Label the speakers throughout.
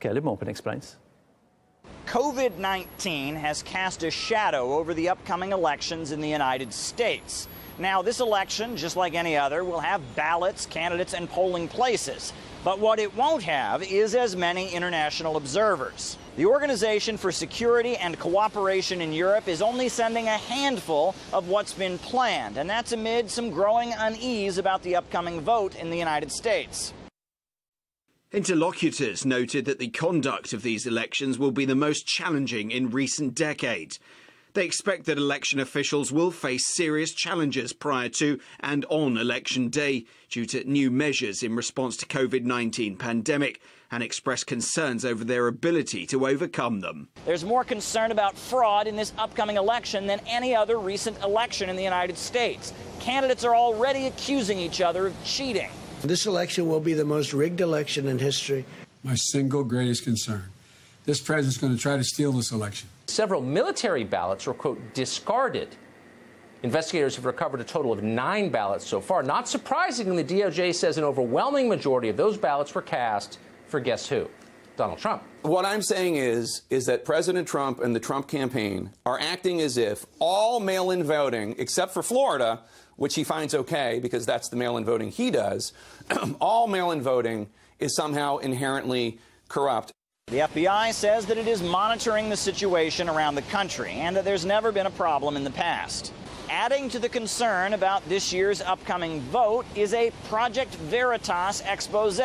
Speaker 1: Caleb Maupin explains.
Speaker 2: COVID-19 has cast a shadow over the upcoming elections in the United States. Now, this election, just like any other, will have ballots, candidates, and polling places. But what it won't have is as many international observers. The Organization for Security and Cooperation in Europe is only sending a handful of what's been planned, and that's amid some growing unease about the upcoming vote in the United States.
Speaker 3: Interlocutors noted that the conduct of these elections will be the most challenging in recent decades. They expect that election officials will face serious challenges prior to and on election day due to new measures in response to COVID-19 pandemic and express concerns over their ability to overcome them.
Speaker 2: There's more concern about fraud in this upcoming election than any other recent election in the United States. Candidates are already accusing each other of cheating.
Speaker 4: This election will be the most rigged election in history.
Speaker 5: My single greatest concern. This president's going to try to steal this election.
Speaker 6: Several military ballots were, quote, discarded. Investigators have recovered a total of 9 ballots so far. Not surprisingly, the DOJ says an overwhelming majority of those ballots were cast for guess who? Donald Trump.
Speaker 7: What I'm saying is that President Trump and the Trump campaign are acting as if all mail-in voting, except for Florida, which he finds okay because that's the mail-in voting he does, all mail-in voting is somehow inherently corrupt.
Speaker 2: The FBI says that it is monitoring the situation around the country and that there's never been a problem in the past. Adding to the concern about this year's upcoming vote is a Project Veritas expose.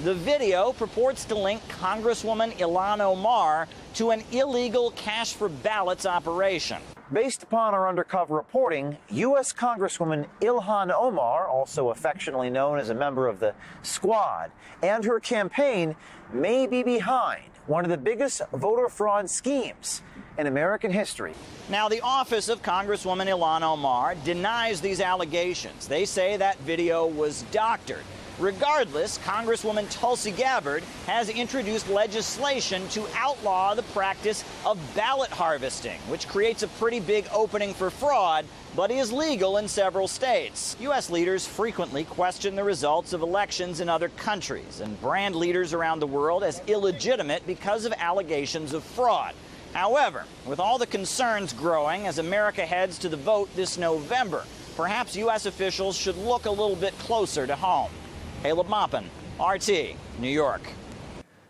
Speaker 2: The video purports to link Congresswoman Ilhan Omar to an illegal cash for ballots operation.
Speaker 8: Based upon our undercover reporting, U.S. Congresswoman Ilhan Omar, also affectionately known as a member of the Squad, and her campaign may be behind one of the biggest voter fraud schemes in American history.
Speaker 2: Now, the office of Congresswoman Ilhan Omar denies these allegations. They say that video was doctored. Regardless, Congresswoman Tulsi Gabbard has introduced legislation to outlaw the practice of ballot harvesting, which creates a pretty big opening for fraud, but is legal in several states. U.S. leaders frequently question the results of elections in other countries and brand leaders around the world as illegitimate because of allegations of fraud. However, with all the concerns growing as America heads to the vote this November, perhaps U.S. officials should look a little bit closer to home. Caleb Maupin, RT, New York.